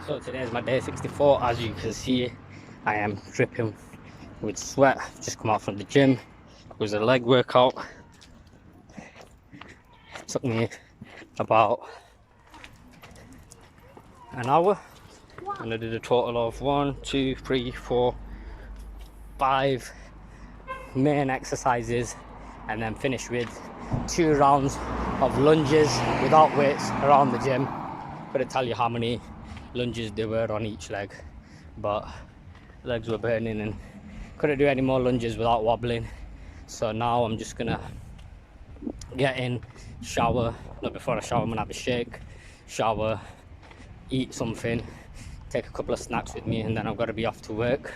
So today is my day 64. As you can see, I am dripping with sweat. I've just come out from the gym. It was a leg workout. It took me about an hour, and I did a total of 1, 2, 3, 4, 5 main exercises, and then finished with 2 rounds of lunges without weights around the gym. Couldn't tell you how many lunges there were on each leg, but legs were burning and couldn't do any more lunges without wobbling. So now I'm just gonna get in, shower. Not before I shower, I'm gonna have a shake, shower, eat something, take a couple of snacks with me, and then I've got to be off to work,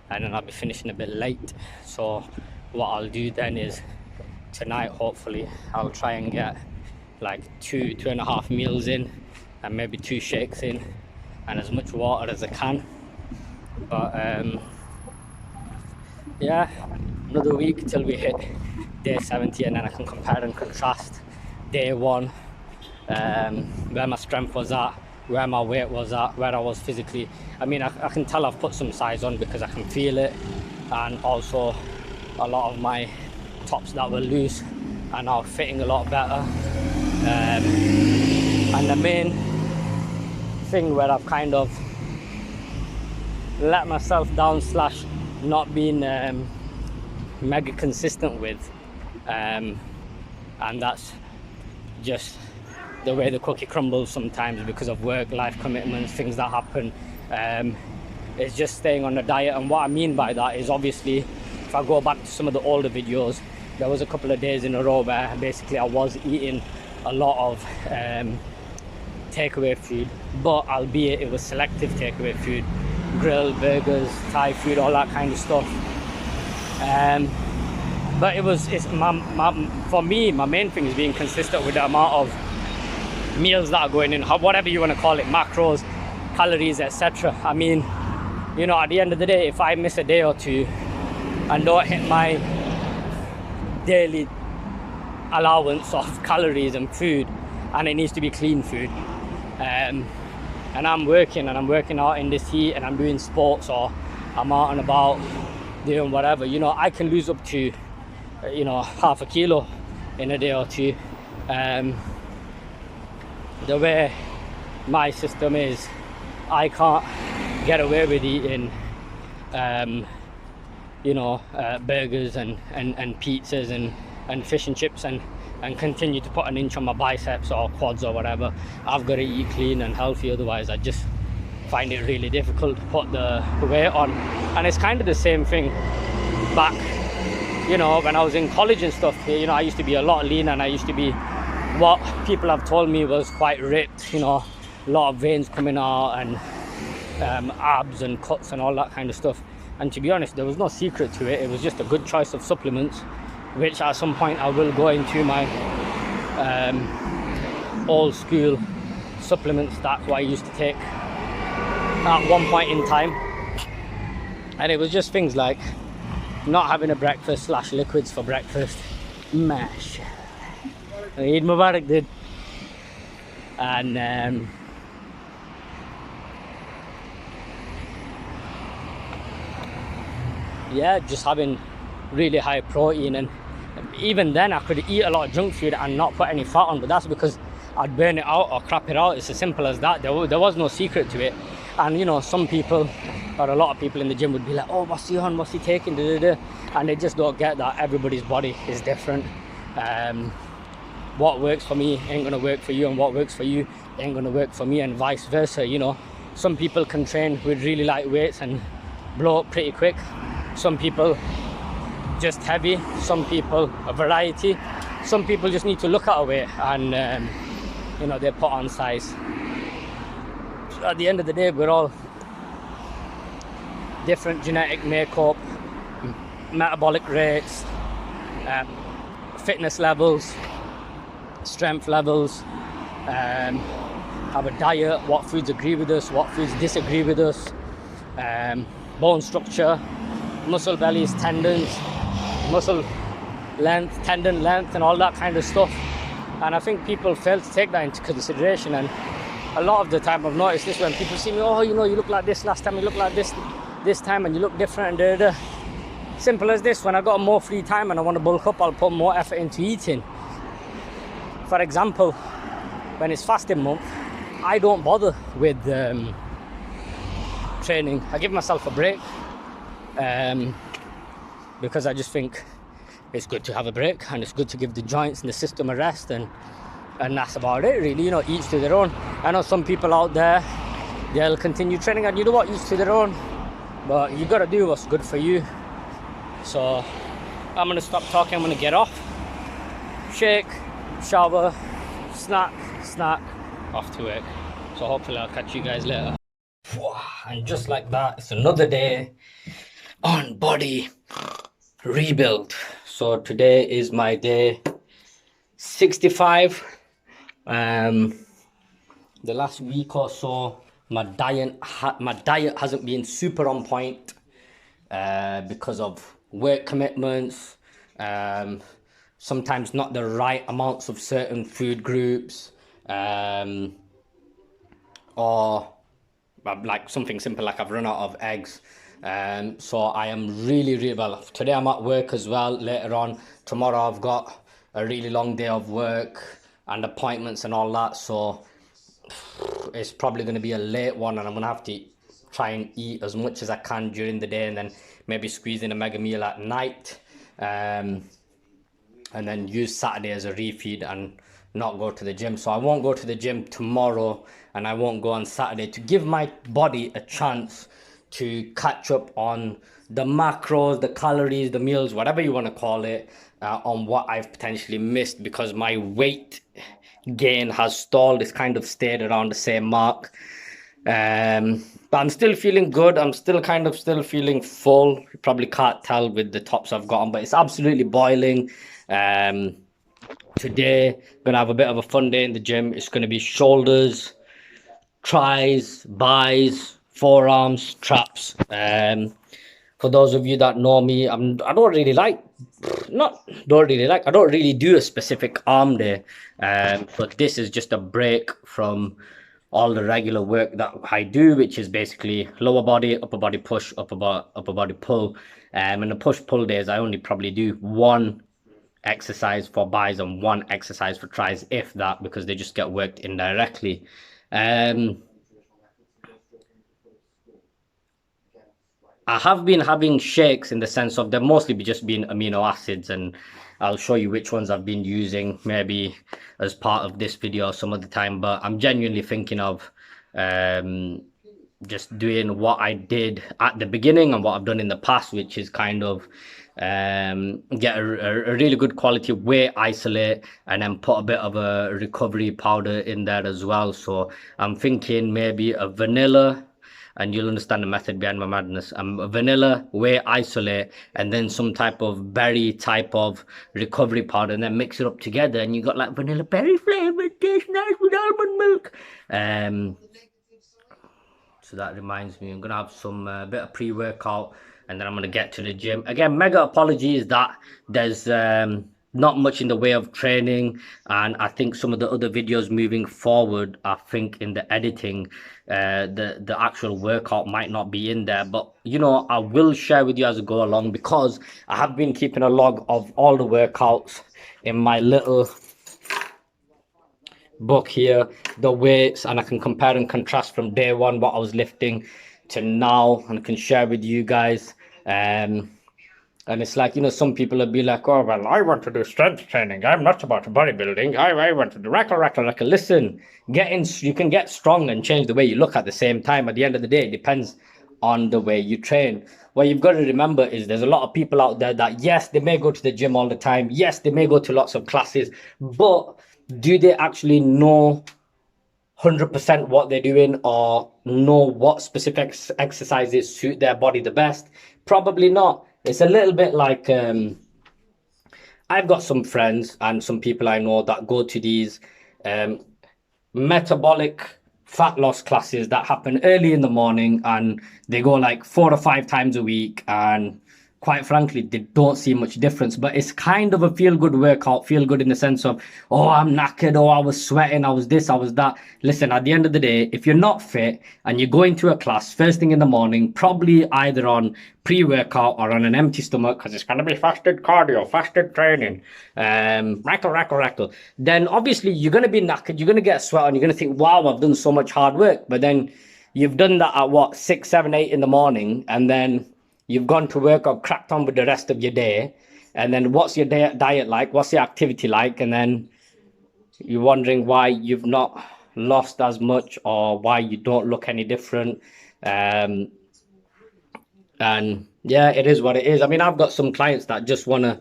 and then I'll be finishing a bit late. So what I'll do then is tonight, hopefully I'll try and get like 2.5 meals in, and maybe 2 shakes in, and as much water as I can. But yeah, another week till we hit day 70, and then I can compare and contrast day 1, where my strength was at, where my weight was at, where I was physically. I mean, I can tell I've put some size on because I can feel it, and also a lot of my tops that were loose are now fitting a lot better. And the main thing where I've kind of let myself down slash not being mega consistent with, and that's just the way the cookie crumbles sometimes because of work, life commitments, things that happen. It's just staying on a diet. And what I mean by that is, obviously, if I go back to some of the older videos, there was a couple of days in a row where basically I was eating a lot of takeaway food, but albeit it was selective takeaway food, grilled burgers, Thai food, all that kind of stuff. But for me, my main thing is being consistent with the amount of meals that are going in, whatever you want to call it, macros, calories, etc. I mean, you know, at the end of the day, if I miss a day or two and don't hit my daily allowance of calories and food, and it needs to be clean food, and I'm working out in this heat, and I'm doing sports, or I'm out and about doing whatever, you know, I can lose up to, you know, half a kilo in a day or two. The way my system is, I can't get away with eating you know, burgers and pizzas and fish and chips and continue to put an inch on my biceps or quads or whatever. I've got to eat clean and healthy, otherwise I just find it really difficult to put the weight on. And it's kind of the same thing back, you know, when I was in college and stuff. You know, I used to be a lot leaner, and I used to be what people have told me was quite ripped, you know, a lot of veins coming out and abs and cuts and all that kind of stuff. And to be honest, there was no secret to it. It was just a good choice of supplements, which at some point I will go into my old school supplement stack, what I used to take at one point in time. And it was just things like not having a breakfast slash liquids for breakfast. Mash. Eid Mubarak did. And yeah, just having really high protein. And even then I could eat a lot of junk food and not put any fat on, but that's because I'd burn it out or crap it out. It's as simple as that. There was no secret to it. And you know, some people, or a lot of people in the gym, would be like, oh, what's he on, what's he taking, da, da, da. And they just don't get that everybody's body is different. What works for me ain't gonna work for you, and what works for you ain't gonna work for me, and vice versa. You know, some people can train with really light weights and blow up pretty quick. Some people just heavy, some people a variety, some people just need to look at a weight and you know, they put on size. At the end of the day, we're all different genetic makeup, metabolic rates, fitness levels, strength levels, have a diet, what foods agree with us, what foods disagree with us, bone structure, muscle bellies, tendons, muscle length, tendon length, and all that kind of stuff. And I think people fail to take that into consideration, and a lot of the time I've noticed this when people see me, oh, you know, you look like this last time, you look like this time, and you look different, and da, da. Simple as this. When I got more free time and I want to bulk up, I'll put more effort into eating. For example, when it's fasting month, I don't bother with training. I give myself a break because I just think it's good to have a break, and it's good to give the joints and the system a rest, and that's about it really, you know, each to their own. I know some people out there, they'll continue training, and you know what, each to their own, but you gotta do what's good for you. So I'm gonna stop talking, I'm gonna get off, shake, shower, snack, off to work. So hopefully I'll catch you guys later. And just like that, it's another day on body rebuild. So today is my day 65. The last week or so, my diet hasn't been super on point because of work commitments, sometimes not the right amounts of certain food groups, or like something simple like I've run out of eggs. So I am really well, today I'm at work as well. Later on tomorrow I've got a really long day of work and appointments and all that, so it's probably going to be a late one, and I'm going to have to try and eat as much as I can during the day, and then maybe squeeze in a mega meal at night, and then use Saturday as a refeed and not go to the gym. So I won't go to the gym tomorrow, and I won't go on Saturday, to give my body a chance to catch up on the macros, the calories, the meals, whatever you want to call it, on what I've potentially missed, because my weight gain has stalled. It's kind of stayed around the same mark, but I'm still feeling good. I'm still feeling full. You probably can't tell with the tops I've got on, but it's absolutely boiling. Today gonna have a bit of a fun day in the gym. It's gonna be shoulders, tries, buys, forearms, traps. For those of you that know me, I don't really do a specific arm day, but this is just a break from all the regular work that I do, which is basically lower body, upper body push, upper body pull. And the push pull days, I only probably do one exercise for buys and one exercise for tries, if that, because they just get worked indirectly. I have been having shakes in the sense of they've mostly just been amino acids, and I'll show you which ones I've been using maybe as part of this video some other time, but I'm genuinely thinking of just doing what I did at the beginning and what I've done in the past, which is kind of get a really good quality whey isolate, and then put a bit of a recovery powder in there as well. So I'm thinking maybe a vanilla, and you'll understand the method behind my madness. Vanilla, whey isolate, and then some type of berry type of recovery powder, and then mix it up together, and you got like vanilla berry flavor. It tastes nice with almond milk. So that reminds me, I'm gonna have some bit of pre-workout, and then I'm gonna get to the gym. Again, mega apologies that there's not much in the way of training, and I think some of the other videos moving forward, I think in the editing, the actual workout might not be in there, but you know, I will share with you as I go along, because I have been keeping a log of all the workouts in my little book here, the weights, and I can compare and contrast from day one what I was lifting to now, and I can share with you guys. And it's like, you know, some people will be like, oh, well, I want to do strength training, I'm not about bodybuilding, I want to do rackle. Listen, you can get strong and change the way you look at the same time. At the end of the day, it depends on the way you train. What you've got to remember is there's a lot of people out there that, yes, they may go to the gym all the time, yes, they may go to lots of classes, but do they actually know 100% what they're doing, or know what specific exercises suit their body the best? Probably not. It's a little bit like I've got some friends and some people I know that go to these metabolic fat loss classes that happen early in the morning, and they go like 4 or 5 times a week, and quite frankly, they don't see much difference. But it's kind of a feel-good workout, feel good in the sense of, oh, I'm knackered, oh, I was sweating, I was this, I was that. Listen, at the end of the day, if you're not fit and you go into a class first thing in the morning, probably either on pre-workout or on an empty stomach, because it's going to be fasted cardio, fasted training, rackle, then obviously you're going to be knackered, you're going to get sweat on, you're going to think, wow, I've done so much hard work. But then you've done that at what, 6, 7, 8 in the morning, and then you've gone to work or cracked on with the rest of your day. And then what's your diet like? What's your activity like? And then you're wondering why you've not lost as much or why you don't look any different. And yeah, it is what it is. I mean, I've got some clients that just want to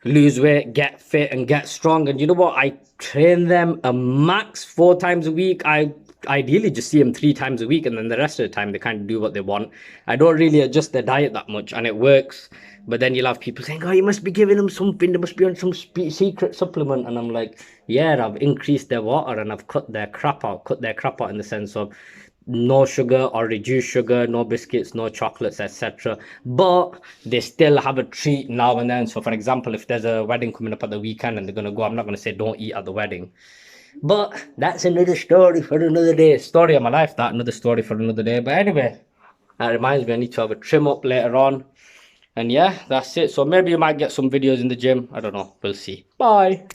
lose weight, get fit and get strong. And you know what? I train them a max 4 times a week. I ideally just see them 3 times a week, and then the rest of the time they kind of do what they want. I don't really adjust their diet that much, and it works. But then you'll have people saying, oh, you must be giving them something, they must be on some secret supplement. And I'm like, yeah, I've increased their water and I've cut their crap out in the sense of no sugar or reduced sugar, no biscuits, no chocolates, etc. But they still have a treat now and then. So for example, if there's a wedding coming up at the weekend and they're going to go, I'm not going to say don't eat at the wedding. But that's another story for another day. Story of my life, that. Another story for another day. But anyway, that reminds me, I need to have a trim up later on. And yeah, that's it. So maybe you might get some videos in the gym. I don't know. We'll see. Bye.